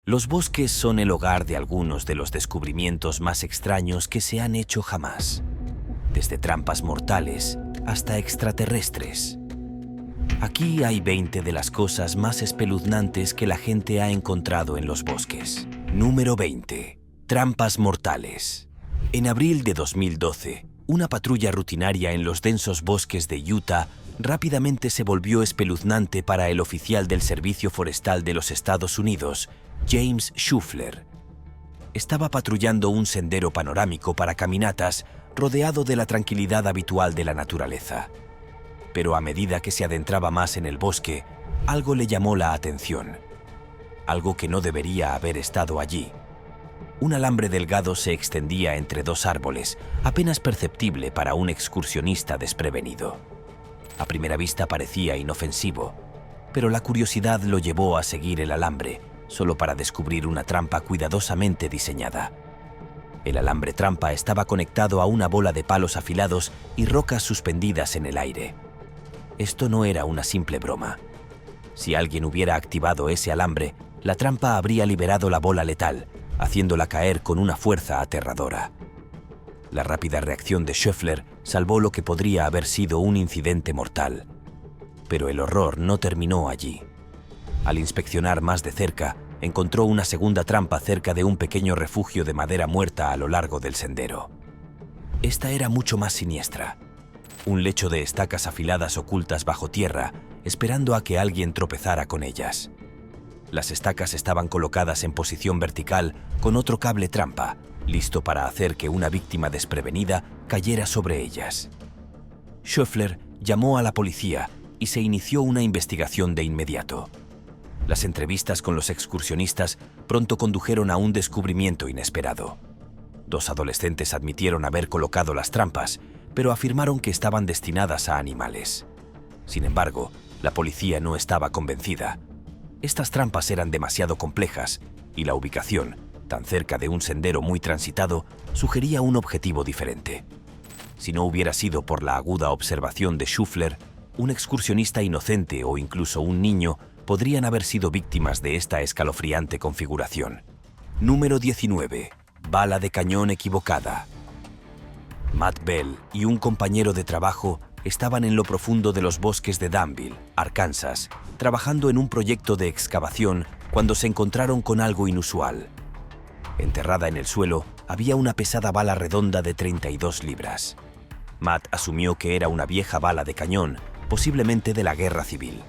Los bosques son el hogar de algunos de los descubrimientos más extraños que se han hecho jamás, desde trampas mortales hasta extraterrestres. Aquí hay 20 de las cosas más espeluznantes que la gente ha encontrado en los bosques. Número 20. Trampas mortales. En abril de 2012, una patrulla rutinaria en los densos bosques de Utah rápidamente se volvió espeluznante para el oficial del Servicio Forestal de los Estados Unidos, James Shuffler. Estaba patrullando un sendero panorámico para caminatas rodeado de la tranquilidad habitual de la naturaleza. Pero a medida que se adentraba más en el bosque, algo le llamó la atención. Algo que no debería haber estado allí. Un alambre delgado se extendía entre dos árboles, apenas perceptible para un excursionista desprevenido. A primera vista parecía inofensivo, pero la curiosidad lo llevó a seguir el alambre, solo para descubrir una trampa cuidadosamente diseñada. El alambre trampa estaba conectado a una bola de palos afilados y rocas suspendidas en el aire. Esto no era una simple broma. Si alguien hubiera activado ese alambre, la trampa habría liberado la bola letal, haciéndola caer con una fuerza aterradora. La rápida reacción de Shuffler salvó lo que podría haber sido un incidente mortal. Pero el horror no terminó allí. Al inspeccionar más de cerca, encontró una segunda trampa cerca de un pequeño refugio de madera muerta a lo largo del sendero. Esta era mucho más siniestra. Un lecho de estacas afiladas ocultas bajo tierra, esperando a que alguien tropezara con ellas. Las estacas estaban colocadas en posición vertical con otro cable trampa, listo para hacer que una víctima desprevenida cayera sobre ellas. Shuffler llamó a la policía y se inició una investigación de inmediato. Las entrevistas con los excursionistas pronto condujeron a un descubrimiento inesperado. 2 adolescentes admitieron haber colocado las trampas, pero afirmaron que estaban destinadas a animales. Sin embargo, la policía no estaba convencida. Estas trampas eran demasiado complejas y la ubicación, tan cerca de un sendero muy transitado, sugería un objetivo diferente. Si no hubiera sido por la aguda observación de Shuffler, un excursionista inocente o incluso un niño podrían haber sido víctimas de esta escalofriante configuración. Número 19. Bala de cañón equivocada. Matt Bell y un compañero de trabajo estaban en lo profundo de los bosques de Danville, Arkansas, trabajando en un proyecto de excavación cuando se encontraron con algo inusual. Enterrada en el suelo había una pesada bala redonda de 32 libras. Matt asumió que era una vieja bala de cañón, posiblemente de la Guerra Civil.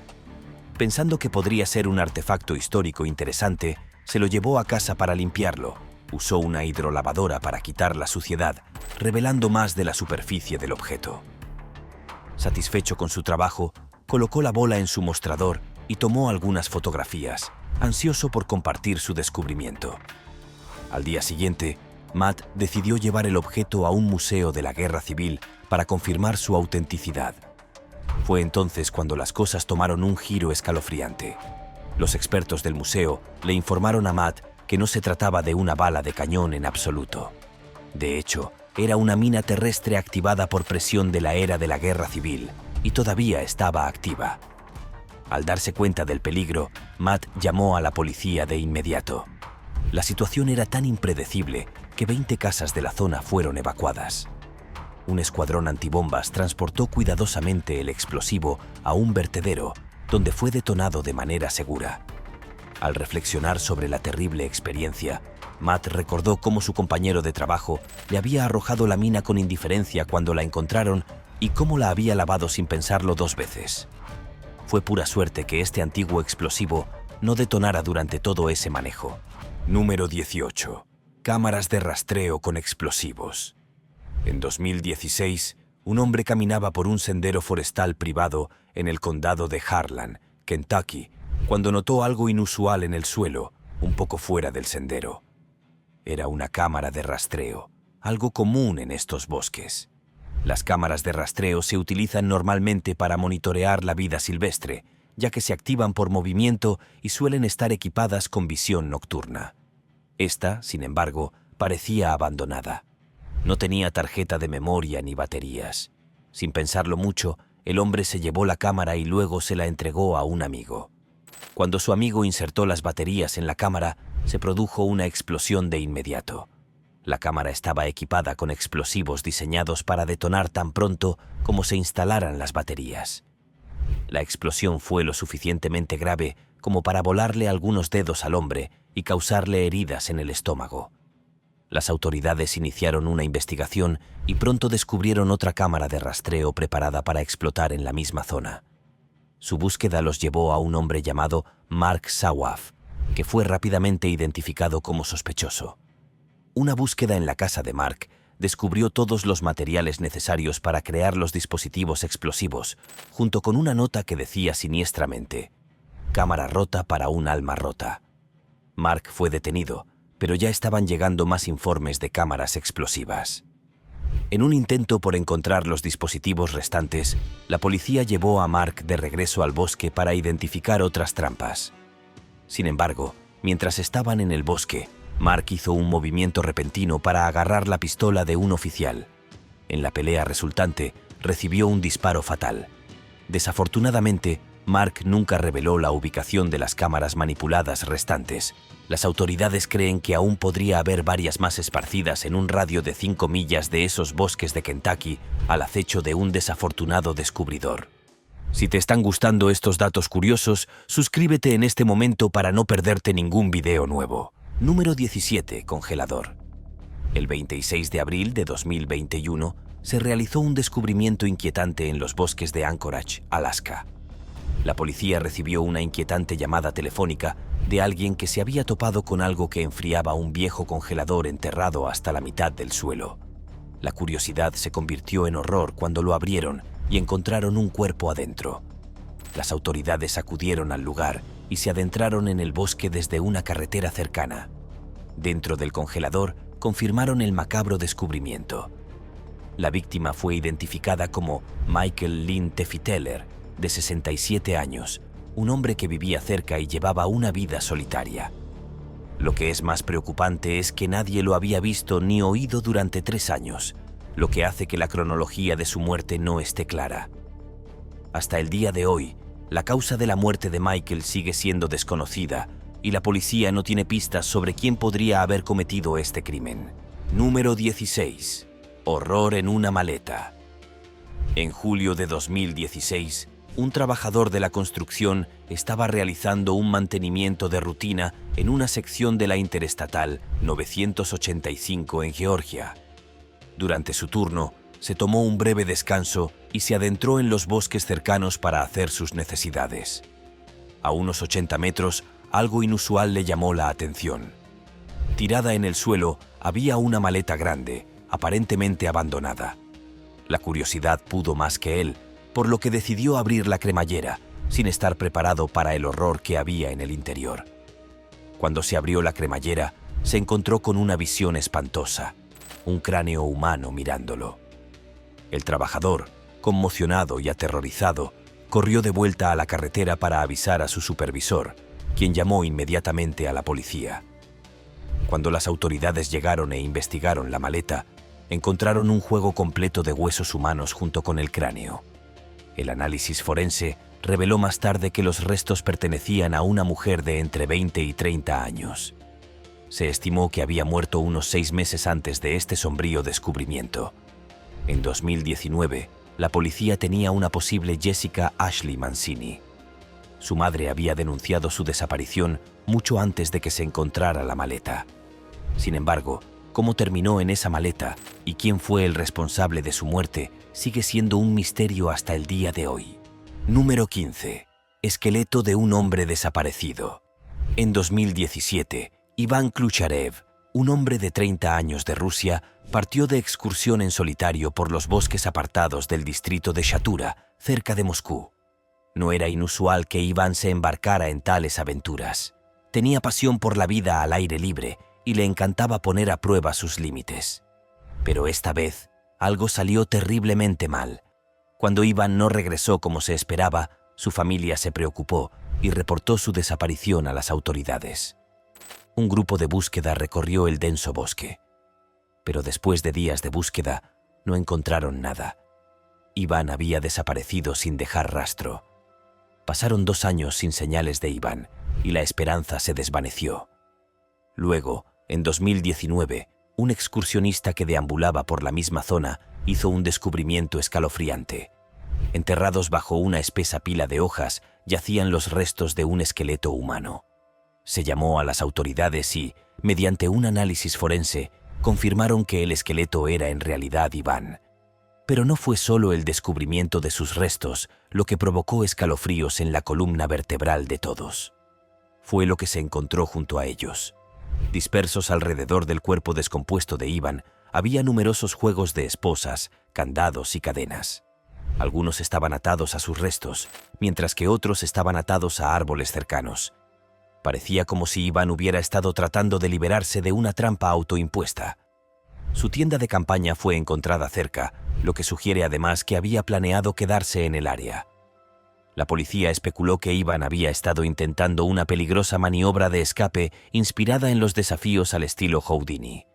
Pensando que podría ser un artefacto histórico interesante, se lo llevó a casa para limpiarlo. Usó una hidrolavadora para quitar la suciedad, revelando más de la superficie del objeto. Satisfecho con su trabajo, colocó la bola en su mostrador y tomó algunas fotografías, ansioso por compartir su descubrimiento. Al día siguiente, Matt decidió llevar el objeto a un museo de la Guerra Civil para confirmar su autenticidad. Fue entonces cuando las cosas tomaron un giro escalofriante. Los expertos del museo le informaron a Matt que no se trataba de una bala de cañón en absoluto. De hecho, era una mina terrestre activada por presión de la era de la Guerra Civil y todavía estaba activa. Al darse cuenta del peligro, Matt llamó a la policía de inmediato. La situación era tan impredecible que 20 casas de la zona fueron evacuadas. Un escuadrón antibombas transportó cuidadosamente el explosivo a un vertedero, donde fue detonado de manera segura. Al reflexionar sobre la terrible experiencia, Matt recordó cómo su compañero de trabajo le había arrojado la mina con indiferencia cuando la encontraron y cómo la había lavado sin pensarlo 2 veces. Fue pura suerte que este antiguo explosivo no detonara durante todo ese manejo. Número 18. Cámaras de rastreo con explosivos. En 2016, un hombre caminaba por un sendero forestal privado en el condado de Harlan, Kentucky, cuando notó algo inusual en el suelo, un poco fuera del sendero. Era una cámara de rastreo, algo común en estos bosques. Las cámaras de rastreo se utilizan normalmente para monitorear la vida silvestre, ya que se activan por movimiento y suelen estar equipadas con visión nocturna. Esta, sin embargo, parecía abandonada. No tenía tarjeta de memoria ni baterías. Sin pensarlo mucho, el hombre se llevó la cámara y luego se la entregó a un amigo. Cuando su amigo insertó las baterías en la cámara, se produjo una explosión de inmediato. La cámara estaba equipada con explosivos diseñados para detonar tan pronto como se instalaran las baterías. La explosión fue lo suficientemente grave como para volarle algunos dedos al hombre y causarle heridas en el estómago. Las autoridades iniciaron una investigación y pronto descubrieron otra cámara de rastreo preparada para explotar en la misma zona. Su búsqueda los llevó a un hombre llamado Mark Sawaf, que fue rápidamente identificado como sospechoso. Una búsqueda en la casa de Mark descubrió todos los materiales necesarios para crear los dispositivos explosivos, junto con una nota que decía siniestramente: «Cámara rota para un alma rota». Mark fue detenido, pero ya estaban llegando más informes de cámaras explosivas. En un intento por encontrar los dispositivos restantes, la policía llevó a Mark de regreso al bosque para identificar otras trampas. Sin embargo, mientras estaban en el bosque, Mark hizo un movimiento repentino para agarrar la pistola de un oficial. En la pelea resultante, recibió un disparo fatal. Desafortunadamente, Mark nunca reveló la ubicación de las cámaras manipuladas restantes. Las autoridades creen que aún podría haber varias más esparcidas en un radio de 5 millas de esos bosques de Kentucky, al acecho de un desafortunado descubridor. Si te están gustando estos datos curiosos, suscríbete en este momento para no perderte ningún video nuevo. Número 17. Congelador. El 26 de abril de 2021 se realizó un descubrimiento inquietante en los bosques de Anchorage, Alaska. La policía recibió una inquietante llamada telefónica de alguien que se había topado con algo que enfriaba un viejo congelador enterrado hasta la mitad del suelo. La curiosidad se convirtió en horror cuando lo abrieron y encontraron un cuerpo adentro. Las autoridades acudieron al lugar y se adentraron en el bosque desde una carretera cercana. Dentro del congelador confirmaron el macabro descubrimiento. La víctima fue identificada como Michael Lynn Tefiteller, de 67 años, un hombre que vivía cerca y llevaba una vida solitaria. Lo que es más preocupante es que nadie lo había visto ni oído durante 3 años, lo que hace que la cronología de su muerte no esté clara. Hasta el día de hoy, la causa de la muerte de Michael sigue siendo desconocida y la policía no tiene pistas sobre quién podría haber cometido este crimen. Número 16. Horror en una maleta. En julio de 2016, un trabajador de la construcción estaba realizando un mantenimiento de rutina en una sección de la Interestatal 985 en Georgia. Durante su turno, se tomó un breve descanso y se adentró en los bosques cercanos para hacer sus necesidades. A unos 80 metros, algo inusual le llamó la atención. Tirada en el suelo había una maleta grande, aparentemente abandonada. La curiosidad pudo más que él, por lo que decidió abrir la cremallera, sin estar preparado para el horror que había en el interior. Cuando se abrió la cremallera, se encontró con una visión espantosa, un cráneo humano mirándolo. El trabajador, conmocionado y aterrorizado, corrió de vuelta a la carretera para avisar a su supervisor, quien llamó inmediatamente a la policía. Cuando las autoridades llegaron e investigaron la maleta, encontraron un juego completo de huesos humanos junto con el cráneo. El análisis forense reveló más tarde que los restos pertenecían a una mujer de entre 20 y 30 años. Se estimó que había muerto unos 6 meses antes de este sombrío descubrimiento. En 2019, la policía tenía una posible Jessica Ashley Mancini. Su madre había denunciado su desaparición mucho antes de que se encontrara la maleta. Sin embargo, cómo terminó en esa maleta y quién fue el responsable de su muerte sigue siendo un misterio hasta el día de hoy. Número 15. Esqueleto de un hombre desaparecido. En 2017, Iván Klucharev, un hombre de 30 años de Rusia, partió de excursión en solitario por los bosques apartados del distrito de Shatura, cerca de Moscú. No era inusual que Iván se embarcara en tales aventuras. Tenía pasión por la vida al aire libre y le encantaba poner a prueba sus límites. Pero esta vez, algo salió terriblemente mal. Cuando Iván no regresó como se esperaba, su familia se preocupó y reportó su desaparición a las autoridades. Un grupo de búsqueda recorrió el denso bosque. Pero después de días de búsqueda, no encontraron nada. Iván había desaparecido sin dejar rastro. Pasaron 2 años sin señales de Iván y la esperanza se desvaneció. Luego, en 2019, un excursionista que deambulaba por la misma zona hizo un descubrimiento escalofriante. Enterrados bajo una espesa pila de hojas, yacían los restos de un esqueleto humano. Se llamó a las autoridades y, mediante un análisis forense, confirmaron que el esqueleto era en realidad Iván. Pero no fue solo el descubrimiento de sus restos lo que provocó escalofríos en la columna vertebral de todos. Fue lo que se encontró junto a ellos. Dispersos alrededor del cuerpo descompuesto de Iván, había numerosos juegos de esposas, candados y cadenas. Algunos estaban atados a sus restos, mientras que otros estaban atados a árboles cercanos. Parecía como si Iván hubiera estado tratando de liberarse de una trampa autoimpuesta. Su tienda de campaña fue encontrada cerca, lo que sugiere además que había planeado quedarse en el área. La policía especuló que Iván había estado intentando una peligrosa maniobra de escape inspirada en los desafíos al estilo Houdini.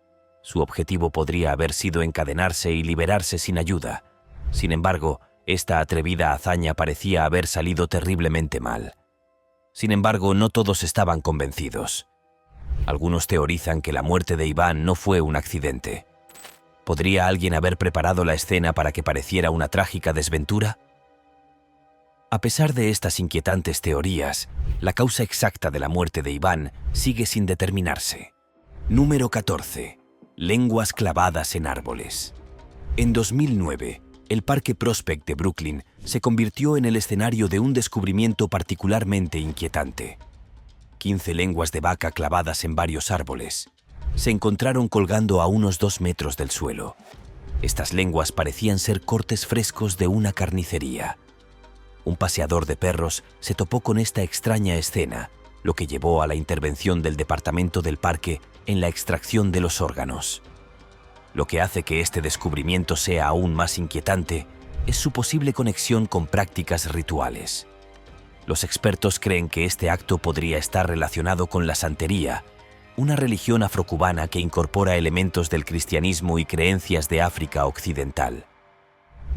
Su objetivo podría haber sido encadenarse y liberarse sin ayuda. Sin embargo, esta atrevida hazaña parecía haber salido terriblemente mal. Sin embargo, no todos estaban convencidos. Algunos teorizan que la muerte de Iván no fue un accidente. ¿Podría alguien haber preparado la escena para que pareciera una trágica desventura? A pesar de estas inquietantes teorías, la causa exacta de la muerte de Iván sigue sin determinarse. Número 14. Lenguas clavadas en árboles. En 2009, el Parque Prospect de Brooklyn se convirtió en el escenario de un descubrimiento particularmente inquietante. 15 lenguas de vaca clavadas en varios árboles. Se encontraron colgando a unos 2 metros del suelo. Estas lenguas parecían ser cortes frescos de una carnicería. Un paseador de perros se topó con esta extraña escena, lo que llevó a la intervención del departamento del parque en la extracción de los órganos. Lo que hace que este descubrimiento sea aún más inquietante es su posible conexión con prácticas rituales. Los expertos creen que este acto podría estar relacionado con la santería, una religión afrocubana que incorpora elementos del cristianismo y creencias de África Occidental.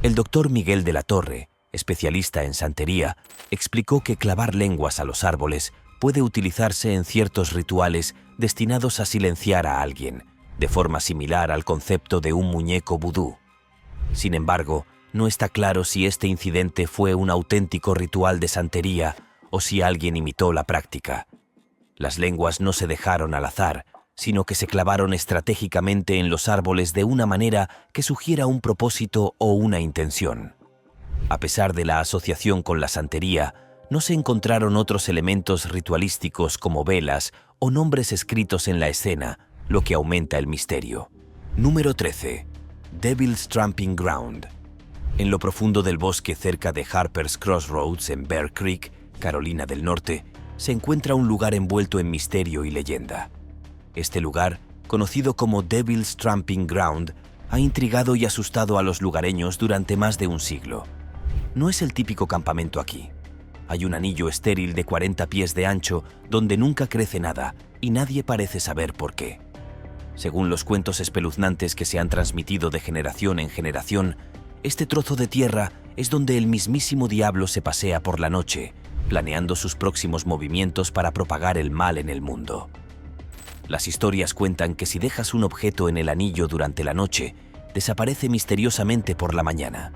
El doctor Miguel de la Torre, especialista en santería, explicó que clavar lenguas a los árboles puede utilizarse en ciertos rituales destinados a silenciar a alguien, de forma similar al concepto de un muñeco vudú. Sin embargo, no está claro si este incidente fue un auténtico ritual de santería o si alguien imitó la práctica. Las lenguas no se dejaron al azar, sino que se clavaron estratégicamente en los árboles de una manera que sugiera un propósito o una intención. A pesar de la asociación con la santería, no se encontraron otros elementos ritualísticos como velas o nombres escritos en la escena, lo que aumenta el misterio. Número 13. Devil's Tramping Ground. En lo profundo del bosque cerca de Harper's Crossroads en Bear Creek, Carolina del Norte, se encuentra un lugar envuelto en misterio y leyenda. Este lugar, conocido como Devil's Tramping Ground, ha intrigado y asustado a los lugareños durante más de un siglo. No es el típico campamento aquí. Hay un anillo estéril de 40 pies de ancho donde nunca crece nada y nadie parece saber por qué. Según los cuentos espeluznantes que se han transmitido de generación en generación, este trozo de tierra es donde el mismísimo diablo se pasea por la noche, planeando sus próximos movimientos para propagar el mal en el mundo. Las historias cuentan que si dejas un objeto en el anillo durante la noche, desaparece misteriosamente por la mañana.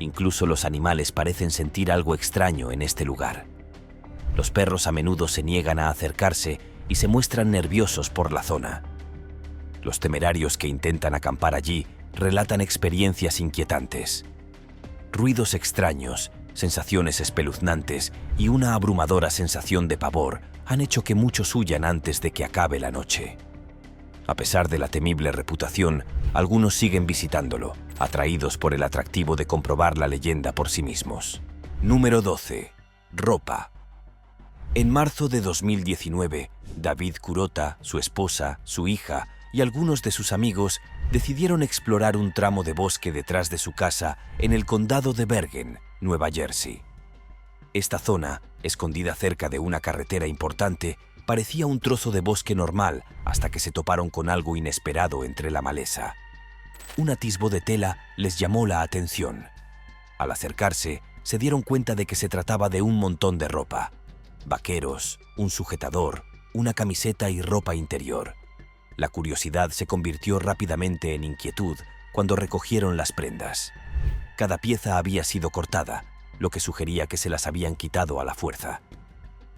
Incluso los animales parecen sentir algo extraño en este lugar. Los perros a menudo se niegan a acercarse y se muestran nerviosos por la zona. Los temerarios que intentan acampar allí relatan experiencias inquietantes. Ruidos extraños, sensaciones espeluznantes y una abrumadora sensación de pavor han hecho que muchos huyan antes de que acabe la noche. A pesar de la temible reputación, algunos siguen visitándolo, atraídos por el atractivo de comprobar la leyenda por sí mismos. Número 12. Ropa. En marzo de 2019, David Curota, su esposa, su hija y algunos de sus amigos decidieron explorar un tramo de bosque detrás de su casa en el condado de Bergen, Nueva Jersey. Esta zona, escondida cerca de una carretera importante, parecía un trozo de bosque normal hasta que se toparon con algo inesperado entre la maleza. Un atisbo de tela les llamó la atención. Al acercarse, se dieron cuenta de que se trataba de un montón de ropa. Vaqueros, un sujetador, una camiseta y ropa interior. La curiosidad se convirtió rápidamente en inquietud cuando recogieron las prendas. Cada pieza había sido cortada, lo que sugería que se las habían quitado a la fuerza.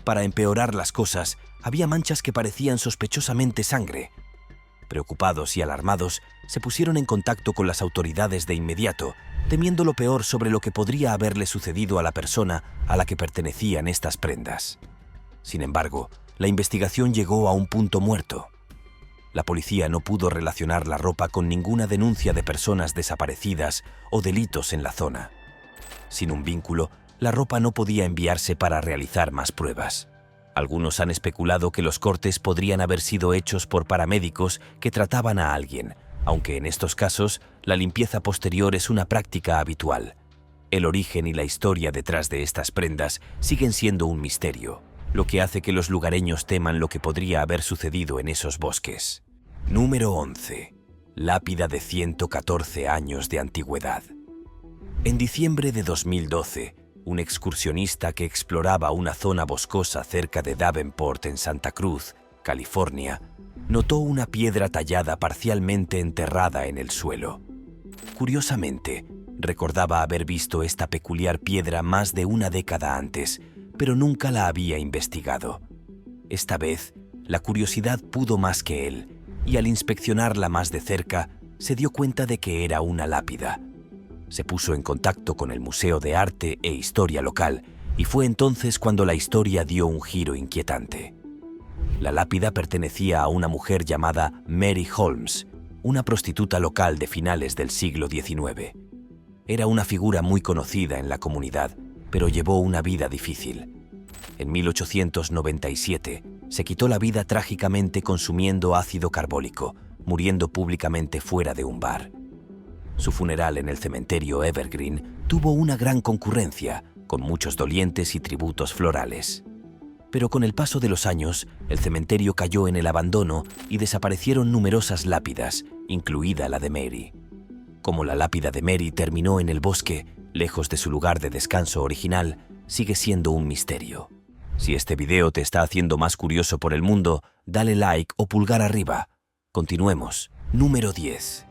Para empeorar las cosas, había manchas que parecían sospechosamente sangre. Preocupados y alarmados, se pusieron en contacto con las autoridades de inmediato, temiendo lo peor sobre lo que podría haberle sucedido a la persona a la que pertenecían estas prendas. Sin embargo, la investigación llegó a un punto muerto. La policía no pudo relacionar la ropa con ninguna denuncia de personas desaparecidas o delitos en la zona. Sin un vínculo, la ropa no podía enviarse para realizar más pruebas. Algunos han especulado que los cortes podrían haber sido hechos por paramédicos que trataban a alguien, aunque en estos casos la limpieza posterior es una práctica habitual. El origen y la historia detrás de estas prendas siguen siendo un misterio, lo que hace que los lugareños teman lo que podría haber sucedido en esos bosques. Número 11. Lápida de 114 años de antigüedad. En diciembre de 2012, un excursionista que exploraba una zona boscosa cerca de Davenport en Santa Cruz, California, notó una piedra tallada parcialmente enterrada en el suelo. Curiosamente, recordaba haber visto esta peculiar piedra más de una década antes, pero nunca la había investigado. Esta vez, la curiosidad pudo más que él, y al inspeccionarla más de cerca, se dio cuenta de que era una lápida. Se puso en contacto con el Museo de Arte e Historia local, y fue entonces cuando la historia dio un giro inquietante. La lápida pertenecía a una mujer llamada Mary Holmes, una prostituta local de finales del siglo XIX. Era una figura muy conocida en la comunidad, pero llevó una vida difícil. En 1897 se quitó la vida trágicamente consumiendo ácido carbólico, muriendo públicamente fuera de un bar. Su funeral en el cementerio Evergreen tuvo una gran concurrencia, con muchos dolientes y tributos florales. Pero con el paso de los años, el cementerio cayó en el abandono y desaparecieron numerosas lápidas, incluida la de Mary. Como la lápida de Mary terminó en el bosque, lejos de su lugar de descanso original, sigue siendo un misterio. Si este video te está haciendo más curioso por el mundo, dale like o pulgar arriba. Continuemos. Número 10.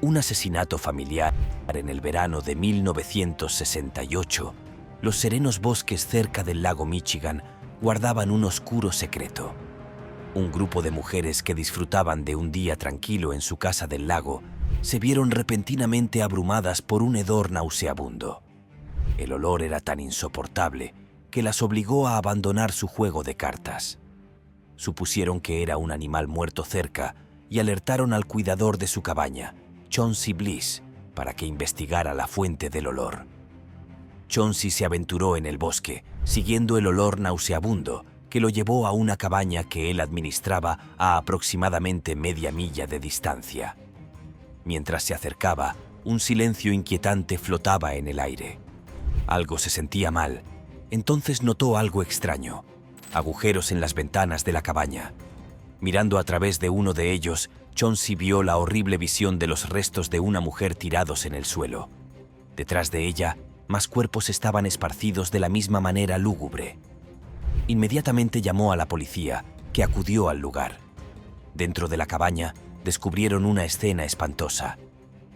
Un asesinato familiar en el verano de 1968. Los serenos bosques cerca del lago Michigan guardaban un oscuro secreto. Un grupo de mujeres que disfrutaban de un día tranquilo en su casa del lago se vieron repentinamente abrumadas por un hedor nauseabundo. El olor era tan insoportable que las obligó a abandonar su juego de cartas. Supusieron que era un animal muerto cerca y alertaron al cuidador de su cabaña, Chauncey Bliss, para que investigara la fuente del olor. Chauncey se aventuró en el bosque, siguiendo el olor nauseabundo, que lo llevó a una cabaña que él administraba a aproximadamente media milla de distancia. Mientras se acercaba, un silencio inquietante flotaba en el aire. Algo se sentía mal. Entonces notó algo extraño: agujeros en las ventanas de la cabaña. Mirando a través de uno de ellos, Chauncey vio la horrible visión de los restos de una mujer tirados en el suelo. Detrás de ella, más cuerpos estaban esparcidos de la misma manera lúgubre. Inmediatamente llamó a la policía, que acudió al lugar. Dentro de la cabaña, descubrieron una escena espantosa.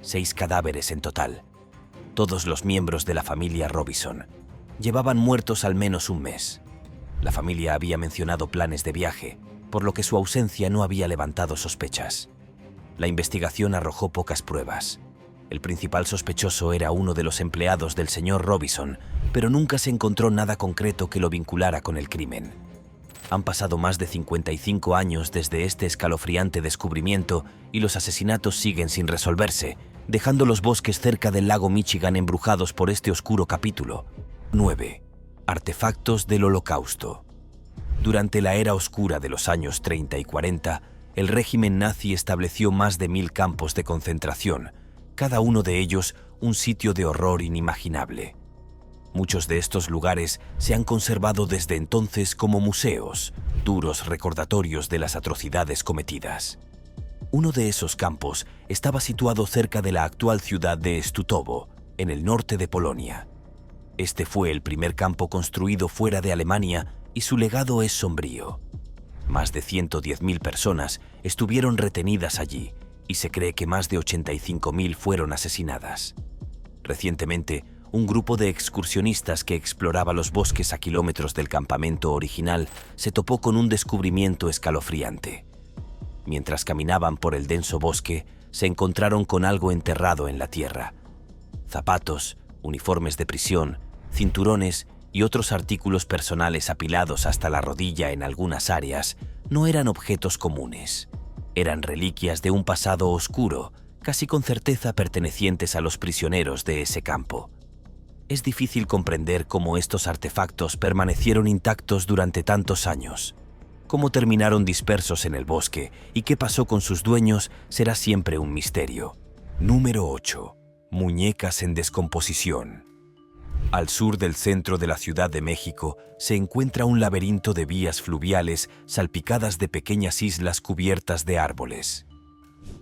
6 cadáveres en total. Todos los miembros de la familia Robinson. Llevaban muertos al menos un mes. La familia había mencionado planes de viaje, por lo que su ausencia no había levantado sospechas. La investigación arrojó pocas pruebas. El principal sospechoso era uno de los empleados del señor Robinson, pero nunca se encontró nada concreto que lo vinculara con el crimen. Han pasado más de 55 años desde este escalofriante descubrimiento y los asesinatos siguen sin resolverse, dejando los bosques cerca del lago Michigan embrujados por este oscuro capítulo. 9. Artefactos del Holocausto. Durante la era oscura de los años 30 y 40, el régimen nazi estableció más de 1000 campos de concentración, cada uno de ellos un sitio de horror inimaginable. Muchos de estos lugares se han conservado desde entonces como museos, duros recordatorios de las atrocidades cometidas. Uno de esos campos estaba situado cerca de la actual ciudad de Stutowo, en el norte de Polonia. Este fue el primer campo construido fuera de Alemania y su legado es sombrío. Más de 110.000 personas estuvieron retenidas allí y se cree que más de 85.000 fueron asesinadas. Recientemente, un grupo de excursionistas que exploraba los bosques a kilómetros del campamento original se topó con un descubrimiento escalofriante. Mientras caminaban por el denso bosque, se encontraron con algo enterrado en la tierra. Zapatos, uniformes de prisión, cinturones y otros artículos personales apilados hasta la rodilla en algunas áreas no eran objetos comunes. Eran reliquias de un pasado oscuro, casi con certeza pertenecientes a los prisioneros de ese campo. Es difícil comprender cómo estos artefactos permanecieron intactos durante tantos años. Cómo terminaron dispersos en el bosque y qué pasó con sus dueños será siempre un misterio. Número 8. Muñecas en descomposición. Al sur del centro de la Ciudad de México se encuentra un laberinto de vías fluviales salpicadas de pequeñas islas cubiertas de árboles.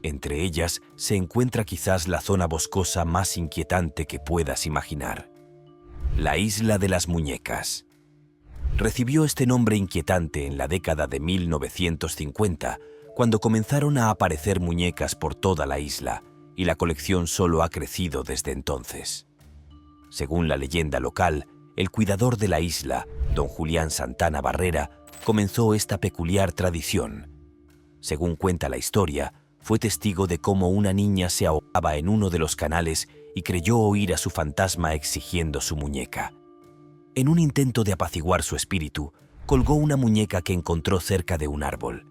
Entre ellas se encuentra quizás la zona boscosa más inquietante que puedas imaginar. La Isla de las Muñecas. Recibió este nombre inquietante en la década de 1950, cuando comenzaron a aparecer muñecas por toda la isla, y la colección solo ha crecido desde entonces. Según la leyenda local, el cuidador de la isla, don Julián Santana Barrera, comenzó esta peculiar tradición. Según cuenta la historia, fue testigo de cómo una niña se ahogaba en uno de los canales y creyó oír a su fantasma exigiendo su muñeca. En un intento de apaciguar su espíritu, colgó una muñeca que encontró cerca de un árbol.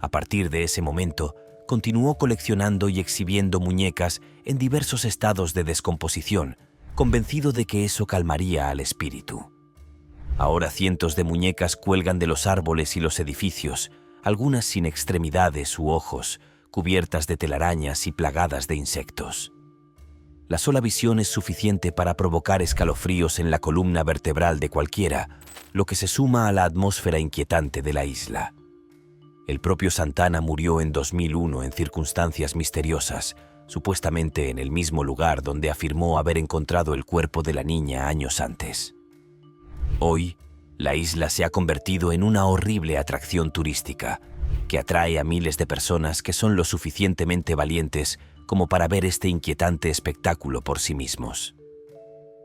A partir de ese momento, continuó coleccionando y exhibiendo muñecas en diversos estados de descomposición, convencido de que eso calmaría al espíritu. Ahora cientos de muñecas cuelgan de los árboles y los edificios, algunas sin extremidades u ojos, cubiertas de telarañas y plagadas de insectos. La sola visión es suficiente para provocar escalofríos en la columna vertebral de cualquiera, lo que se suma a la atmósfera inquietante de la isla. El propio Santana murió en 2001 en circunstancias misteriosas, supuestamente en el mismo lugar donde afirmó haber encontrado el cuerpo de la niña años antes. Hoy, la isla se ha convertido en una horrible atracción turística, que atrae a miles de personas que son lo suficientemente valientes como para ver este inquietante espectáculo por sí mismos.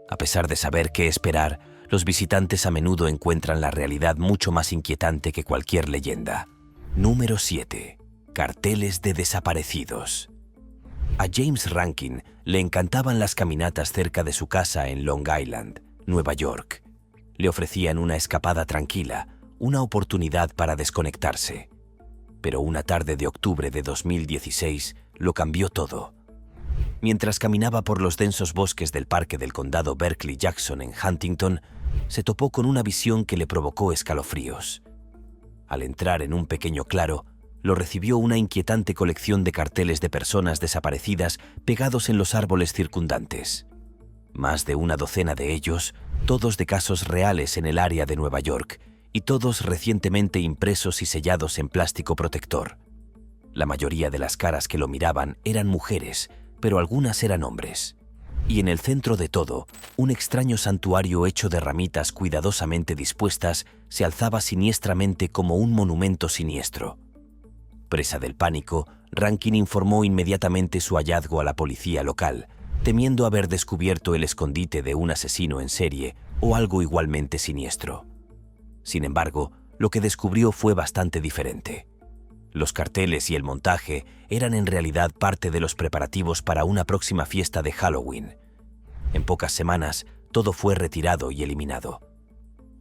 A pesar de saber qué esperar, los visitantes a menudo encuentran la realidad mucho más inquietante que cualquier leyenda. Número 7. Carteles de desaparecidos. A James Rankin le encantaban las caminatas cerca de su casa en Long Island, Nueva York. Le ofrecían una escapada tranquila, una oportunidad para desconectarse. Pero una tarde de octubre de 2016 lo cambió todo. Mientras caminaba por los densos bosques del parque del condado Berkeley-Jackson en Huntington, se topó con una visión que le provocó escalofríos. Al entrar en un pequeño claro, lo recibió una inquietante colección de carteles de personas desaparecidas pegados en los árboles circundantes. Más de una docena de ellos, todos de casos reales en el área de Nueva York, y todos recientemente impresos y sellados en plástico protector. La mayoría de las caras que lo miraban eran mujeres, pero algunas eran hombres. Y en el centro de todo, un extraño santuario hecho de ramitas cuidadosamente dispuestas se alzaba siniestramente como un monumento siniestro. Presa del pánico, Rankin informó inmediatamente su hallazgo a la policía local, temiendo haber descubierto el escondite de un asesino en serie o algo igualmente siniestro. Sin embargo, lo que descubrió fue bastante diferente. Los carteles y el montaje eran en realidad parte de los preparativos para una próxima fiesta de Halloween. En pocas semanas, todo fue retirado y eliminado.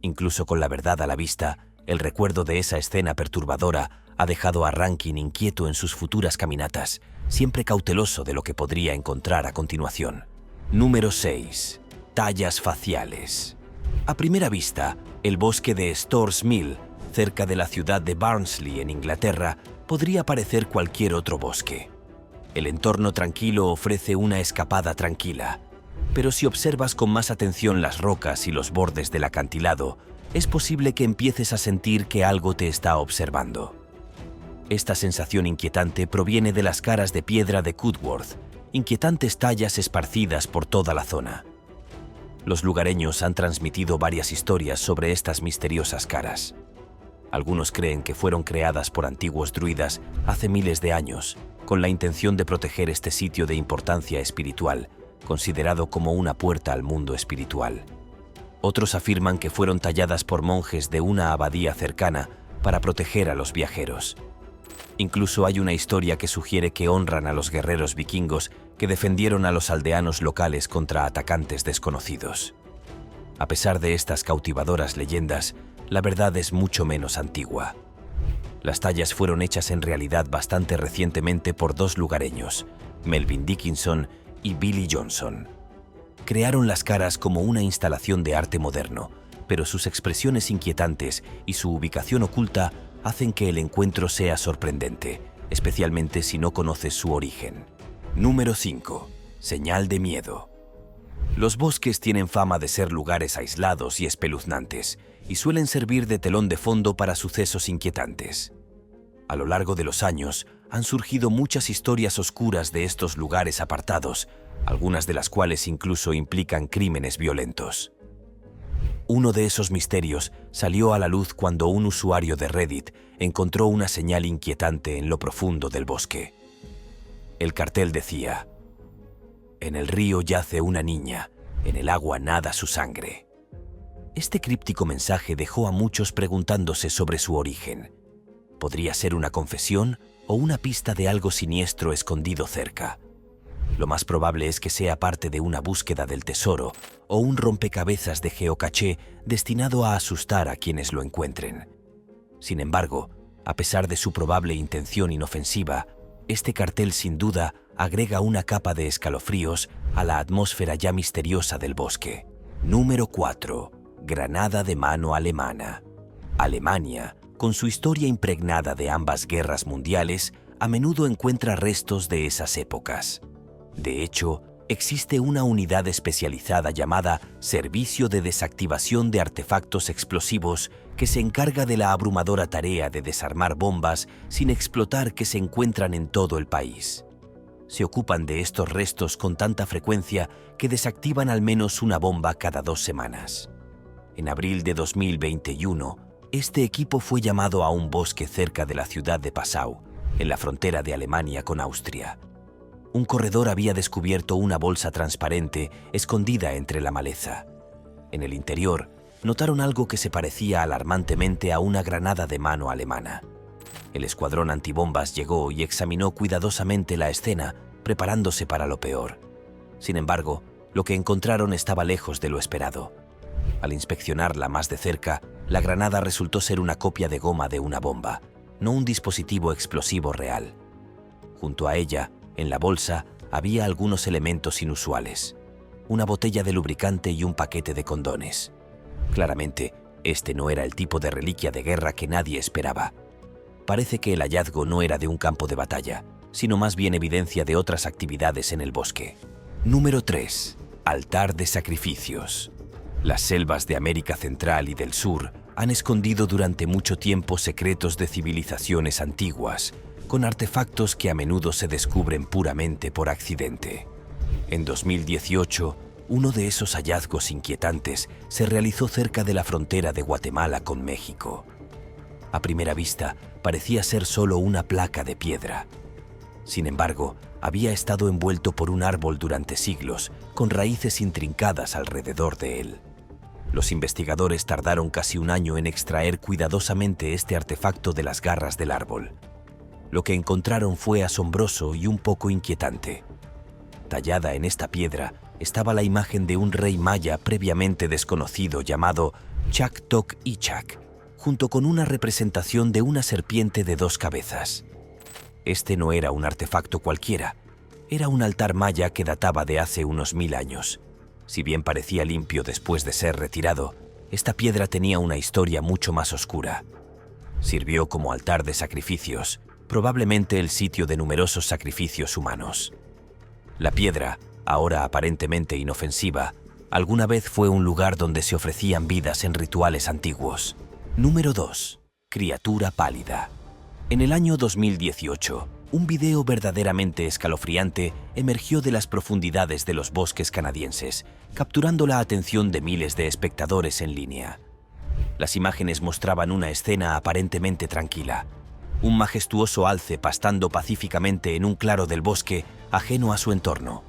Incluso con la verdad a la vista, el recuerdo de esa escena perturbadora ha dejado a Rankin inquieto en sus futuras caminatas, siempre cauteloso de lo que podría encontrar a continuación. Número 6. Tallas faciales. A primera vista, el bosque de Storrs Mill, cerca de la ciudad de Barnsley, en Inglaterra, podría parecer cualquier otro bosque. El entorno tranquilo ofrece una escapada tranquila, pero si observas con más atención las rocas y los bordes del acantilado, es posible que empieces a sentir que algo te está observando. Esta sensación inquietante proviene de las caras de piedra de Cudworth, inquietantes tallas esparcidas por toda la zona. Los lugareños han transmitido varias historias sobre estas misteriosas caras. Algunos creen que fueron creadas por antiguos druidas hace miles de años, con la intención de proteger este sitio de importancia espiritual, considerado como una puerta al mundo espiritual. Otros afirman que fueron talladas por monjes de una abadía cercana para proteger a los viajeros. Incluso hay una historia que sugiere que honran a los guerreros vikingos que defendieron a los aldeanos locales contra atacantes desconocidos. A pesar de estas cautivadoras leyendas, la verdad es mucho menos antigua. Las tallas fueron hechas en realidad bastante recientemente por dos lugareños, Melvin Dickinson y Billy Johnson. Crearon las caras como una instalación de arte moderno, pero sus expresiones inquietantes y su ubicación oculta hacen que el encuentro sea sorprendente, especialmente si no conoces su origen. Número 5. Señal de miedo. Los bosques tienen fama de ser lugares aislados y espeluznantes, y suelen servir de telón de fondo para sucesos inquietantes. A lo largo de los años, han surgido muchas historias oscuras de estos lugares apartados, algunas de las cuales incluso implican crímenes violentos. Uno de esos misterios salió a la luz cuando un usuario de Reddit encontró una señal inquietante en lo profundo del bosque. El cartel decía: «En el río yace una niña, en el agua nada su sangre». Este críptico mensaje dejó a muchos preguntándose sobre su origen. ¿Podría ser una confesión o una pista de algo siniestro escondido cerca? Lo más probable es que sea parte de una búsqueda del tesoro o un rompecabezas de geocaché destinado a asustar a quienes lo encuentren. Sin embargo, a pesar de su probable intención inofensiva, este cartel sin duda agrega una capa de escalofríos a la atmósfera ya misteriosa del bosque. Número 4. Granada de mano alemana. Alemania, con su historia impregnada de ambas guerras mundiales, a menudo encuentra restos de esas épocas. De hecho, existe una unidad especializada llamada Servicio de Desactivación de Artefactos Explosivos que se encarga de la abrumadora tarea de desarmar bombas sin explotar que se encuentran en todo el país. Se ocupan de estos restos con tanta frecuencia que desactivan al menos una bomba cada 2 semanas. En abril de 2021, este equipo fue llamado a un bosque cerca de la ciudad de Passau, en la frontera de Alemania con Austria. Un corredor había descubierto una bolsa transparente escondida entre la maleza. En el interior, notaron algo que se parecía alarmantemente a una granada de mano alemana. El escuadrón antibombas llegó y examinó cuidadosamente la escena, preparándose para lo peor. Sin embargo, lo que encontraron estaba lejos de lo esperado. Al inspeccionarla más de cerca, la granada resultó ser una copia de goma de una bomba, no un dispositivo explosivo real. Junto a ella, en la bolsa, había algunos elementos inusuales: una botella de lubricante y un paquete de condones. Claramente, este no era el tipo de reliquia de guerra que nadie esperaba. Parece que el hallazgo no era de un campo de batalla, sino más bien evidencia de otras actividades en el bosque. Número 3. Altar de sacrificios. Las selvas de América Central y del Sur han escondido durante mucho tiempo secretos de civilizaciones antiguas, con artefactos que a menudo se descubren puramente por accidente. En 2018, uno de esos hallazgos inquietantes se realizó cerca de la frontera de Guatemala con México. A primera vista, parecía ser solo una placa de piedra. Sin embargo, había estado envuelto por un árbol durante siglos, con raíces intrincadas alrededor de él. Los investigadores tardaron casi un año en extraer cuidadosamente este artefacto de las garras del árbol. Lo que encontraron fue asombroso y un poco inquietante. Tallada en esta piedra estaba la imagen de un rey maya previamente desconocido llamado Chactoc Ichac, junto con una representación de una serpiente de 2 cabezas. Este no era un artefacto cualquiera, era un altar maya que databa de hace unos 1000 años. Si bien parecía limpio después de ser retirado, esta piedra tenía una historia mucho más oscura. Sirvió como altar de sacrificios, probablemente el sitio de numerosos sacrificios humanos. La piedra, ahora aparentemente inofensiva, alguna vez fue un lugar donde se ofrecían vidas en rituales antiguos. Número 2. Criatura pálida. En el año 2018, un video verdaderamente escalofriante emergió de las profundidades de los bosques canadienses, capturando la atención de miles de espectadores en línea. Las imágenes mostraban una escena aparentemente tranquila. Un majestuoso alce pastando pacíficamente en un claro del bosque, ajeno a su entorno.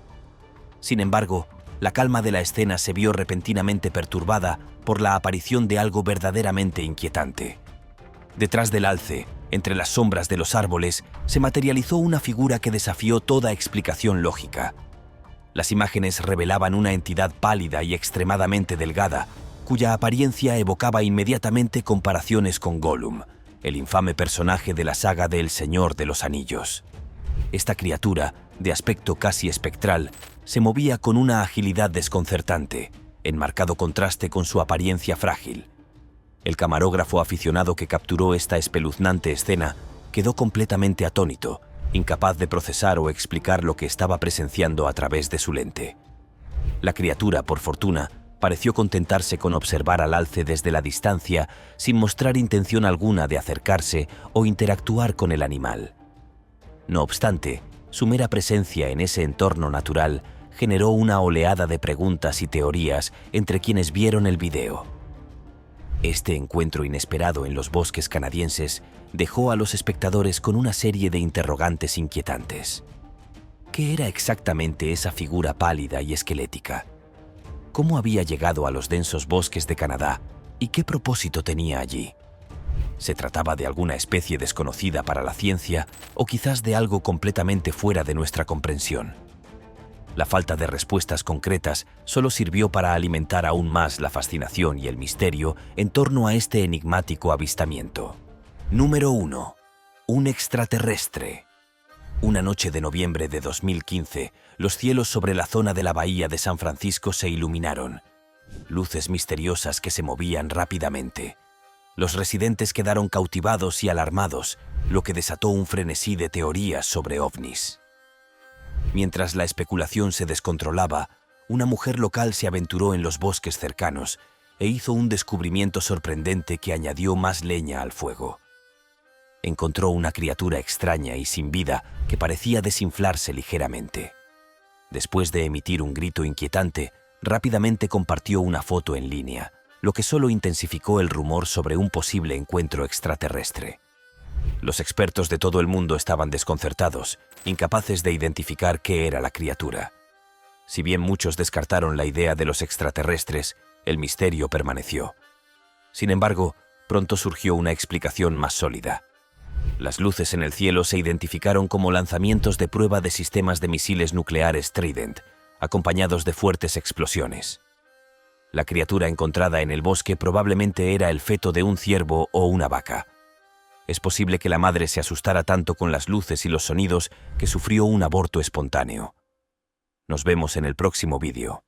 Sin embargo, la calma de la escena se vio repentinamente perturbada por la aparición de algo verdaderamente inquietante. Detrás del alce, entre las sombras de los árboles, se materializó una figura que desafió toda explicación lógica. Las imágenes revelaban una entidad pálida y extremadamente delgada, cuya apariencia evocaba inmediatamente comparaciones con Gollum, el infame personaje de la saga de El Señor de los Anillos. Esta criatura, de aspecto casi espectral, se movía con una agilidad desconcertante, en marcado contraste con su apariencia frágil. El camarógrafo aficionado que capturó esta espeluznante escena quedó completamente atónito, incapaz de procesar o explicar lo que estaba presenciando a través de su lente. La criatura, por fortuna, pareció contentarse con observar al alce desde la distancia sin mostrar intención alguna de acercarse o interactuar con el animal. No obstante, su mera presencia en ese entorno natural generó una oleada de preguntas y teorías entre quienes vieron el video. Este encuentro inesperado en los bosques canadienses dejó a los espectadores con una serie de interrogantes inquietantes. ¿Qué era exactamente esa figura pálida y esquelética? ¿Cómo había llegado a los densos bosques de Canadá y qué propósito tenía allí? ¿Se trataba de alguna especie desconocida para la ciencia o quizás de algo completamente fuera de nuestra comprensión? La falta de respuestas concretas solo sirvió para alimentar aún más la fascinación y el misterio en torno a este enigmático avistamiento. Número 1. Un extraterrestre. Una noche de noviembre de 2015, los cielos sobre la zona de la bahía de San Francisco se iluminaron. Luces misteriosas que se movían rápidamente. Los residentes quedaron cautivados y alarmados, lo que desató un frenesí de teorías sobre ovnis. Mientras la especulación se descontrolaba, una mujer local se aventuró en los bosques cercanos e hizo un descubrimiento sorprendente que añadió más leña al fuego. Encontró una criatura extraña y sin vida que parecía desinflarse ligeramente. Después de emitir un grito inquietante, rápidamente compartió una foto en línea, lo que solo intensificó el rumor sobre un posible encuentro extraterrestre. Los expertos de todo el mundo estaban desconcertados, incapaces de identificar qué era la criatura. Si bien muchos descartaron la idea de los extraterrestres, el misterio permaneció. Sin embargo, pronto surgió una explicación más sólida. Las luces en el cielo se identificaron como lanzamientos de prueba de sistemas de misiles nucleares Trident, acompañados de fuertes explosiones. La criatura encontrada en el bosque probablemente era el feto de un ciervo o una vaca. Es posible que la madre se asustara tanto con las luces y los sonidos que sufrió un aborto espontáneo. Nos vemos en el próximo vídeo.